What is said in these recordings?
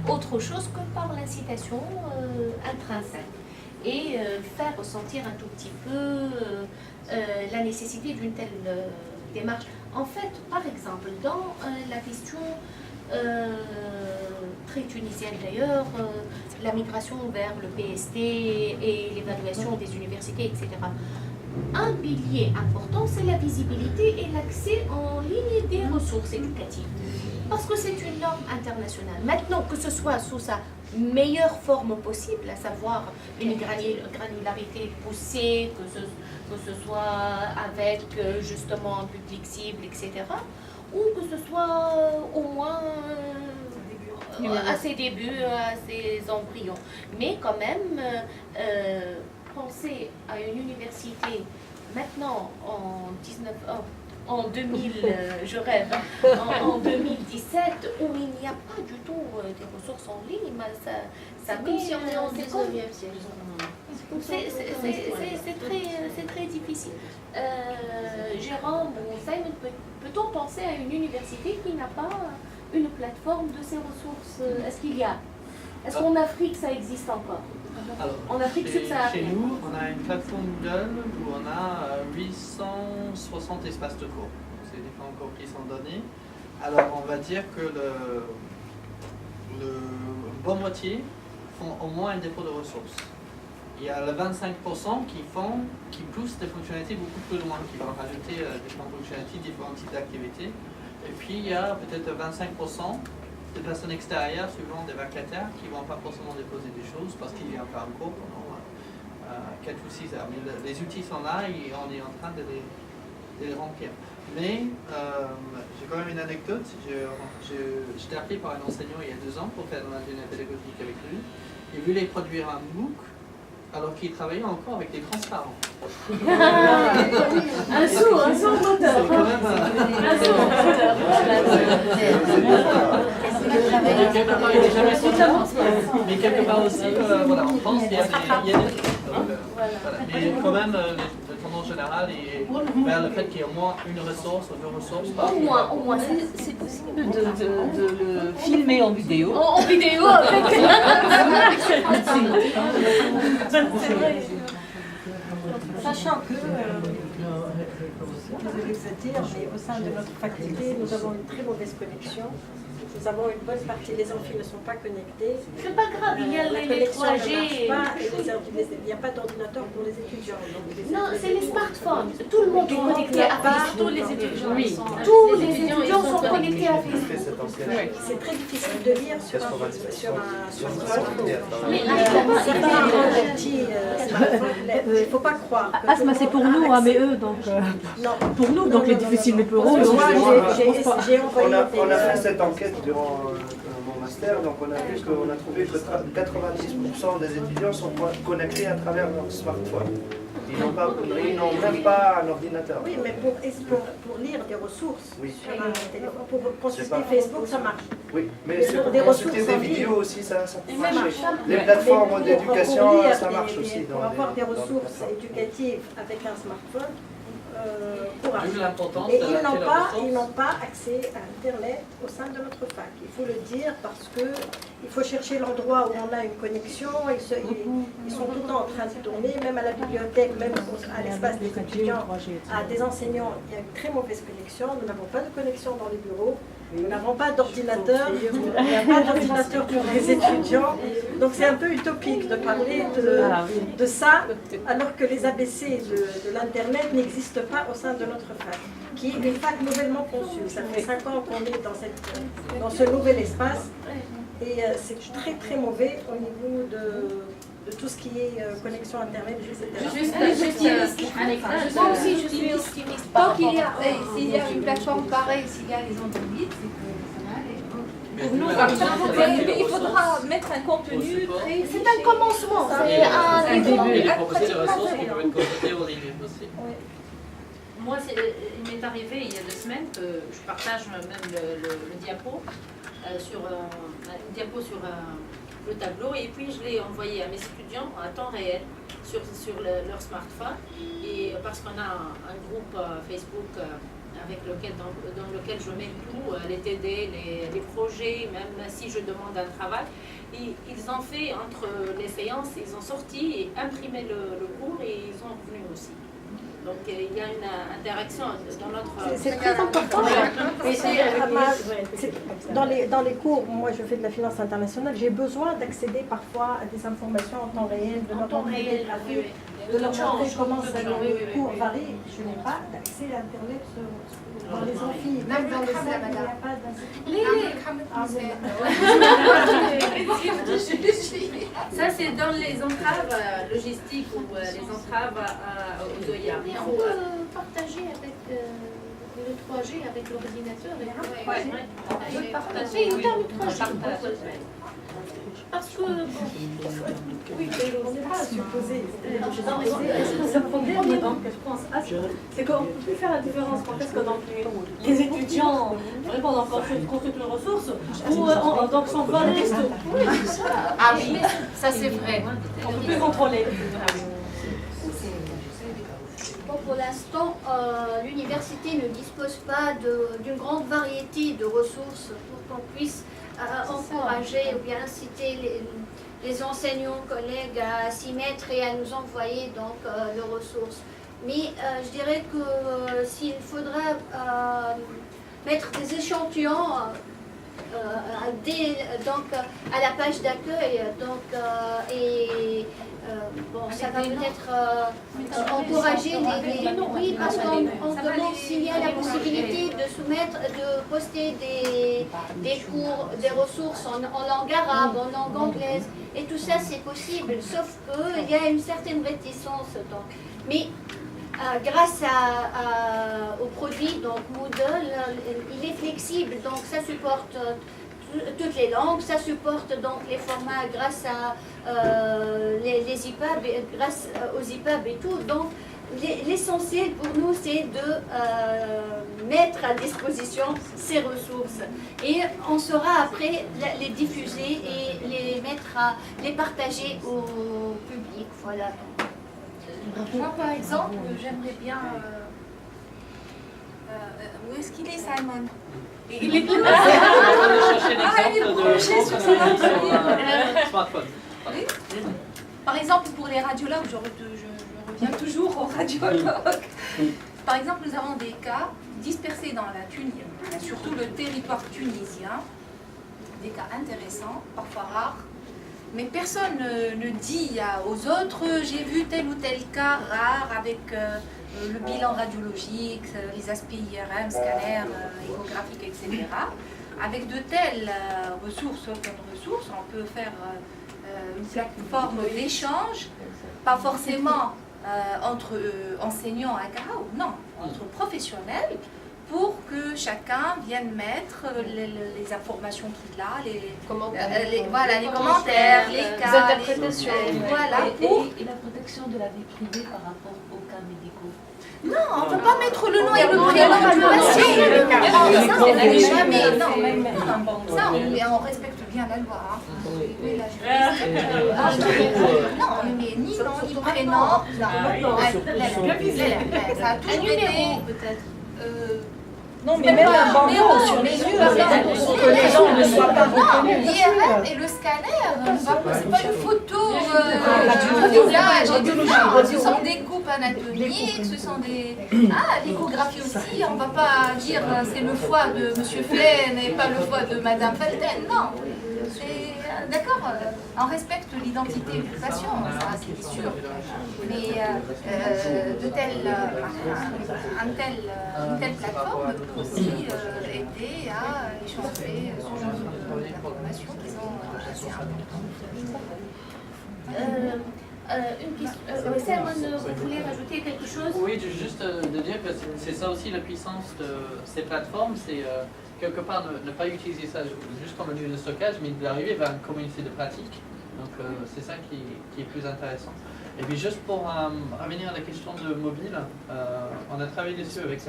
autre chose que par l'incitation intrinsèque. Et faire ressentir un tout petit peu la nécessité d'une telle démarche. En fait, par exemple, dans la question très tunisienne d'ailleurs, la migration vers le PST et l'évaluation des universités, etc. Un pilier important, c'est la visibilité et l'accès en ligne des ressources éducatives. Parce que c'est une norme internationale. Maintenant, que ce soit sous sa meilleure forme possible, à savoir une granularité poussée, que ce soit avec justement un public cible, etc., ou que ce soit au moins à ses débuts, à ses embryons. Mais quand même, penser à une université maintenant en 2000, je rêve, en 2017, où il n'y a pas du tout des ressources en ligne, ça comme si on est en 19e siècle. C'est très difficile. Jérôme ou Simon, peut-on penser à une université qui n'a pas une plateforme de ces ressources? Est-ce qu'en Afrique ça existe encore? Alors, en Afrique subsaharienne. Chez nous, on a une plateforme Moodle où on a 860 espaces de cours. C'est différents cours qui sont donnés. Alors, on va dire que le bon moitié font au moins un dépôt de ressources. Il y a le 25% qui poussent des fonctionnalités beaucoup plus loin, qui vont rajouter différentes fonctionnalités, différents types d'activités. Et puis, il y a peut-être 25% de personnes extérieures, suivant des vacataires, qui ne vont pas forcément déposer des choses parce qu'il y a encore un cours pendant 4 ou 6 heures. Mais les outils sont là et on est en train de les remplir. Mais j'ai quand même une anecdote. J'étais appelé par un enseignant il y a 2 ans pour faire de l'ingénierie pédagogique avec lui. Il voulait produire un MOOC alors qu'il travaillait encore avec des transparents. Un sourd moteur. C'est quand même mais quelque part aussi, voilà, en France, il y a des mais quand même, le tendance générale est vers le fait qu'il y ait au moins une ressource ou 2 ressources par Au moins. C'est possible de le filmer en vidéo. En vidéo avec. C'est vrai. Sachant que, désolé de vous dire, mais au sein de notre faculté, nous avons une très mauvaise connexion. Nous avons une bonne partie des amphis ne sont pas connectés. C'est pas grave, il y a La les connexion ne 3G. marche pas et il n'y a pas d'ordinateur pour les étudiants. Non, c'est les smartphones. Tout le monde est connecté à Facebook. Tous les étudiants, Oui. tous les étudiants sont connectés à Facebook. C'est très difficile de lire sur un smartphone. Mais Certains petits smartphones, il ne faut pas croire. Asma, c'est pour nous, hein, mais eux, donc. Non. Pour nous, donc les difficiles, mais pour eux. Moi, j'ai envoyé on a fait cette enquête durant mon master, donc on a vu qu'on a trouvé que 90% des étudiants sont connectés à travers leur smartphone. Ils n'ont même pas un ordinateur. Oui, mais pour lire des ressources Oui. sur un téléphone, pour consulter Facebook, ça marche. Oui, mais Mais c'est pour pour des consulter ressources des en ligne. vidéos aussi, ça peut Ça marcher. marche. Les Mais plateformes pour d'éducation, lire ça marche aussi. Pour avoir des ressources éducatives avec un smartphone, courage. Vu l'importance Et de la ils n'ont pas accès à Internet au sein de notre fac. Il faut le dire parce que il faut chercher l'endroit où on a une connexion. Ils sont tout le temps en train de tourner, même à la bibliothèque, même à l'espace des étudiants, à des enseignants. Il y a une très mauvaise connexion. Nous n'avons pas de connexion dans les bureaux. Nous n'avons pas d'ordinateur. Il n'y a pas d'ordinateur pour les étudiants. Donc c'est un peu utopique de parler de ça, alors que les ABC de l'Internet n'existent pas au sein de notre fac, qui est une fac nouvellement conçue. Ça fait 5 ans qu'on est dans ce nouvel espace et c'est très très mauvais au niveau de tout ce qui est connexion Internet, etc. Moi aussi, je suis optimiste. Tant qu'il y a, s'il y a une plateforme pareille, s'il y a les androïdes, c'est que ça va aller. Pour nous, Mais il faudra mettre un contenu très. c'est un commencement, c'est un début. Et proposer des ressources qui peuvent être consultées en ligne aussi. Moi, il m'est arrivé il y a 2 semaines que je partage même le diapo sur une diapo sur le tableau et puis je l'ai envoyé à mes étudiants à temps réel sur leur smartphone et parce qu'on a un groupe Facebook dans lequel je mets tout, les TD, les projets, même si je demande un travail. Ils ont fait entre les séances, ils ont sorti et imprimé le cours et ils sont revenus aussi. Donc il y a une interaction dans notre... C'est très important. Dans les cours, moi je fais de la finance internationale, j'ai besoin d'accéder parfois à des informations en temps réel, de leur montrer comment les cours varient. Je n'ai pas d'accès à Internet dans les amphis, même dans les salles, il n'y a pas d'accès. Ça c'est dans les entraves logistiques ou les entraves aux OIA. Il faut partager avec le 3G, avec l'ordinateur. Partager, le 3G. Parce que... Oui, on n'est pas supposé. Le problème, je pense, c'est qu'on ne peut plus faire la différence quand est-ce que donc les étudiants répondent en consultent leurs ressources ou donc sont journalistes. Ah oui, ça c'est vrai. On ne peut plus contrôler. Bon, pour l'instant, l'université ne dispose pas d'une grande variété de ressources pour qu'on puisse encourager ou bien inciter les enseignants, collègues à s'y mettre et à nous envoyer donc leurs ressources. Mais je dirais que s'il faudra mettre des échantillons donc à la page d'accueil, bon, ça va peut-être encourager oui, parce qu'on demande s'il y a la possibilité de soumettre, de poster des cours, des ressources en langue arabe, en langue anglaise, et tout ça c'est possible, sauf qu'il y a une certaine réticence. Donc. Mais grâce au produit donc Moodle, il est flexible, donc ça supporte toutes les langues, ça supporte donc les formats grâce à les EPUB, grâce aux EPUB et tout. Donc l'essentiel pour nous c'est de mettre à disposition ces ressources et on saura après les diffuser et les partager au public. Voilà. Moi, par exemple, j'aimerais bien... où est-ce qu'il est, Simon? Il est plus là. Il est branché sur son smartphone. Oui. Par exemple, pour les radiologues, je reviens toujours aux radiologues. Par exemple, nous avons des cas dispersés dans la Tunisie, surtout le territoire tunisien, des cas intéressants, parfois rares. Mais personne ne dit aux autres, j'ai vu tel ou tel cas rare avec le bilan radiologique, les aspects IRM, scanner, échographique, etc. Avec de telles ressources, on peut faire une plateforme d'échange, pas forcément entre enseignants à Gao, non, entre professionnels, pour que chacun vienne mettre les informations qu'il a, les commentaires, les cas, les interprétations. Voilà, et la protection de la vie privée par rapport aux cas médicaux. Non, on ne peut pas mettre le nom et le prénom du patient. Ça, on respecte bien la loi. Non, on ne met ni nom ni prénom. Ça a toujours été... Non, mais même un bandeau sur les yeux, pour que les gens ne soient pas reconnus. L'IRM et le scanner, c'est pas une photo du visage. Ce sont des coupes anatomiques, ce sont des... l'échographie aussi, on ne va pas dire c'est le foie de M. Flaine et pas le foie de Mme Felten, non. D'accord, on respecte l'identité du patient, ça c'est sûr. Mais une telle plateforme peut aussi aider à échanger ce genre d'informations qui sont assez importantes. Une question. Simon, vous voulez rajouter quelque chose? Oui, juste de dire que c'est ça aussi la puissance de ces plateformes, c'est quelque part ne pas utiliser ça juste comme un lieu de stockage, mais d'arriver vers une communauté de pratique. Donc c'est ça qui est plus intéressant. Et puis juste pour revenir à la question de mobile, on a travaillé dessus avec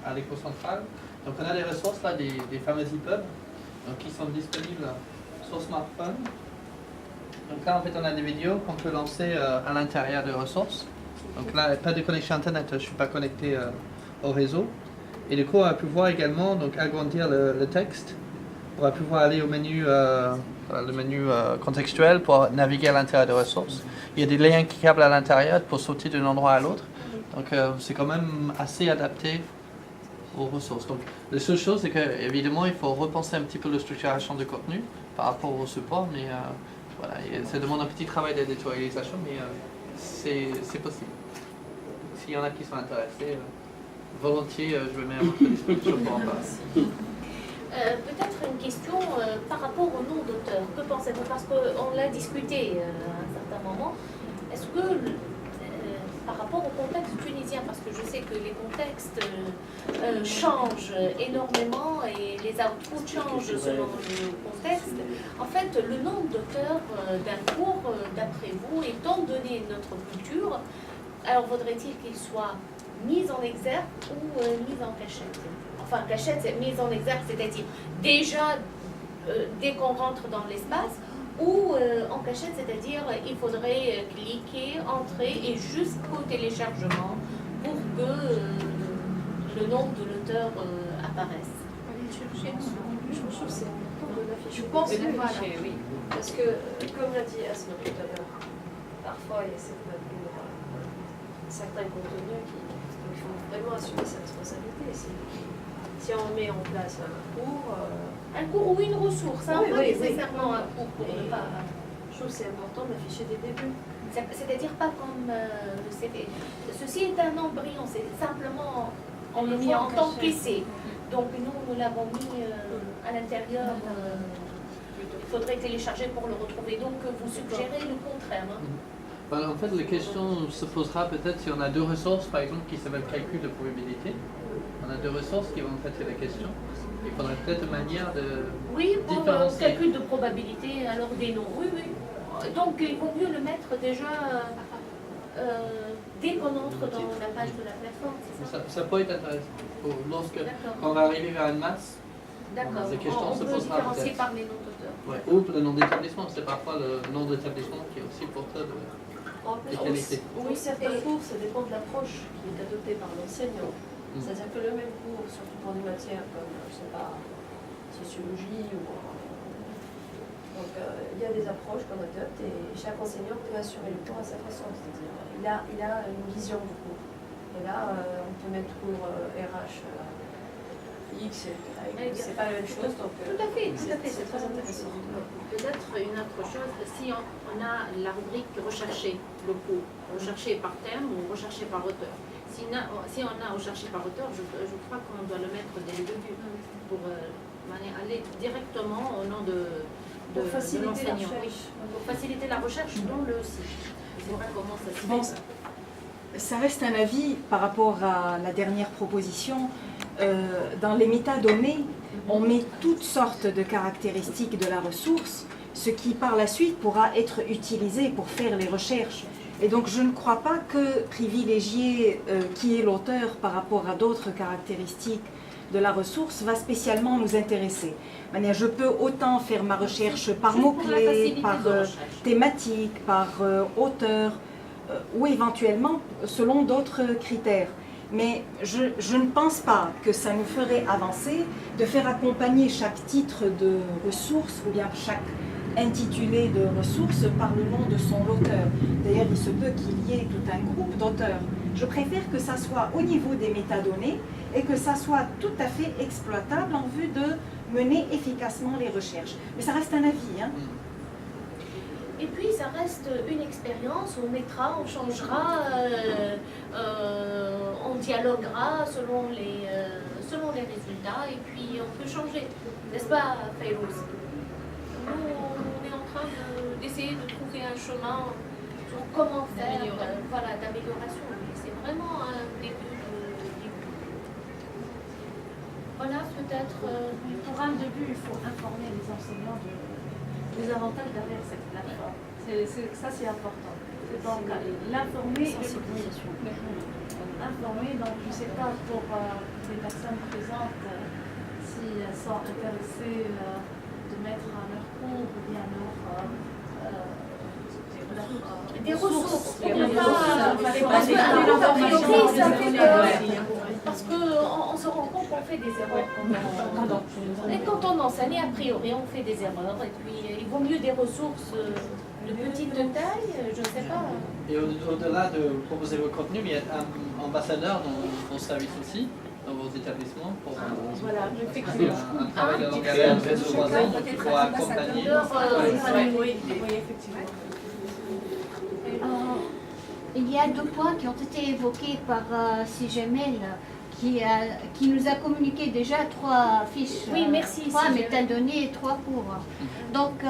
à l'éco-centrale. Donc on a des ressources là, des fameux EPUB, donc qui sont disponibles sur smartphone. Donc là en fait on a des vidéos qu'on peut lancer à l'intérieur des ressources. Donc là pas de connexion internet, je ne suis pas connecté au réseau. Et du coup, on va pouvoir également donc, agrandir le texte. On va pouvoir aller au menu, le menu contextuel pour naviguer à l'intérieur des ressources. Il y a des liens cliquables à l'intérieur pour sauter d'un endroit à l'autre. Donc, c'est quand même assez adapté aux ressources. Donc, la seule chose, c'est qu'évidemment, il faut repenser un petit peu la structuration de contenu par rapport au support, mais voilà, ça demande un petit travail d'éditorialisation, mais c'est possible. S'il y en a qui sont intéressés, volontiers, je me mets à votre disposition pour en parler. Peut-être une question par rapport au nom d'auteur. Que pensez-vous? Parce qu'on l'a discuté à un certain moment. Est-ce que par rapport au contexte tunisien, parce que je sais que les contextes changent énormément et les outputs changent selon le contexte, en fait, le nombre d'auteurs d'un cours, d'après vous, étant donné notre culture, alors vaudrait-il qu'il soit mis en exergue ou mis en cachette? Enfin, cachette, c'est mise en exergue, c'est-à-dire déjà dès qu'on rentre dans l'espace, ou en cachette, c'est-à-dire il faudrait cliquer, entrer et jusqu'au téléchargement pour que le nom de l'auteur apparaisse. Je trouve que c'est important de l'afficher. Je pense que Voilà. Oui. Parce que, comme l'a dit Asma tout à l'heure, parfois il y a certains contenus qui font vraiment assumer sa responsabilité. Si on met en place un cours ou une ressource, hein, pas nécessairement un cours pour ne pas. Je trouve que c'est important d'afficher dès le début. C'est-à-dire pas comme le CV. Ceci est un embryon, c'est simplement on le voit en tant qu'essai. Donc nous l'avons mis à l'intérieur. Il faudrait télécharger pour le retrouver. Donc vous suggérez le contraire. Hein. Voilà, en fait, la question se posera peut-être si on a deux ressources, par exemple, qui s'appellent calcul de probabilité. On a deux ressources qui vont traiter la question. Il faudrait peut-être une manière de pour différencier. calcul de probabilité, alors des noms. Oui. Donc il vaut mieux le mettre déjà dès qu'on entre dans la page de la plateforme, c'est ça? Ça peut être intéressant. Quand on va arriver vers une masse, d'accord. la question On se peut posera différencier peut-être. par les noms d'auteurs. Ouais. Ou le nom d'établissement, c'est parfois le nom d'établissement qui est aussi porteur de qualité. Oui, certains cours, ça dépend de l'approche qui est adoptée par l'enseignant. C'est-à-dire que le même cours, surtout pour des matières comme, je sais pas, sociologie ou... Donc, il y a des approches qu'on adopte et chaque enseignant peut assurer le cours à sa façon. C'est-à-dire, il a une vision du cours. Et là, on peut mettre cours RH X et Y. C'est pas la même chose. Donc, tout à fait, c'est très intéressant. Peut-être une autre chose, si on a la rubrique rechercher le cours, rechercher par thème ou rechercher par auteur. Si on a recherché par auteur, je crois qu'on doit le mettre dès le début pour aller directement au nom de l'enseignant. Oui. Pour faciliter la recherche dans le site. C'est vrai comment ça se passe. Ça reste un avis par rapport à la dernière proposition. Dans les métadonnées, on met toutes sortes de caractéristiques de la ressource, ce qui par la suite pourra être utilisé pour faire les recherches. Et donc je ne crois pas que privilégier qui est l'auteur par rapport à d'autres caractéristiques de la ressource va spécialement nous intéresser. Je peux autant faire ma recherche par mots-clés, par thématique, par auteur, ou éventuellement selon d'autres critères. Mais je ne pense pas que ça nous ferait avancer de faire accompagner chaque titre de ressource ou bien chaque intitulé de ressources par le nom de son auteur. D'ailleurs, il se peut qu'il y ait tout un groupe d'auteurs. Je préfère que ça soit au niveau des métadonnées et que ça soit tout à fait exploitable en vue de mener efficacement les recherches. Mais ça reste un avis. Hein. Et puis ça reste une expérience, on mettra, on changera, on dialoguera selon les résultats et puis on peut changer. N'est-ce pas, Fayrouz? Nous, on est en train d'essayer de trouver un chemin sur comment faire d'amélioration. C'est vraiment un début Voilà, peut-être. Pour un début, il faut informer les enseignants des avantages derrière cette plateforme. Ça, c'est important. Donc, l'informer, informer, donc je ne sais pas pour les personnes présentes si elles sont intéressées de mettre leur cours ou bien des ressources. Parce Parce qu'on on se rend compte qu'on fait des erreurs et quand on enseigne, a priori, on fait des erreurs. Et puis, il vaut mieux des ressources de petite taille, je ne sais pas. Et au-delà de proposer vos contenus, il y a un ambassadeur dans vos services aussi, dans vos établissements, pour Voilà, effectivement. un travail de longue haleine, un réseau voisin pour accompagner. Oui, effectivement. Il y a 2 points qui ont été évoqués par CIGEMEL qui nous a communiqué déjà 3 fiches. Oui, merci, 3 CIGEMEL. métadonnées et 3 cours. Donc,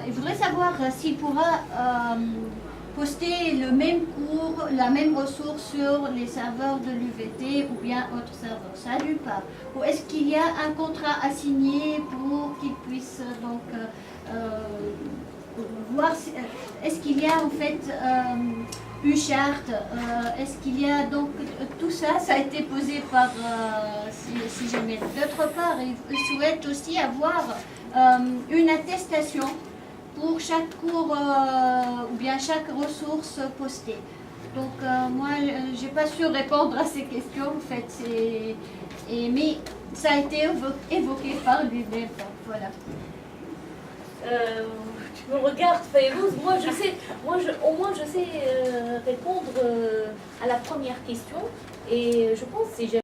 il faudrait savoir s'il pourra poster le même cours, la même ressource sur les serveurs de l'UVT ou bien autre serveur. Ça d'une part. Ou est-ce qu'il y a un contrat à signer pour qu'il puisse donc voir est-ce qu'il y a en fait une charte, est-ce qu'il y a donc tout ça, ça a été posé par CIGEMEL. D'autre part, il souhaite aussi avoir une attestation pour chaque cours ou bien chaque ressource postée. Donc moi, j'ai pas su répondre à ces questions en fait, mais ça a été évoqué par lui-même. Voilà. Tu me regardes, Fayrouz, au moins je sais répondre à la première question et je pense que c'est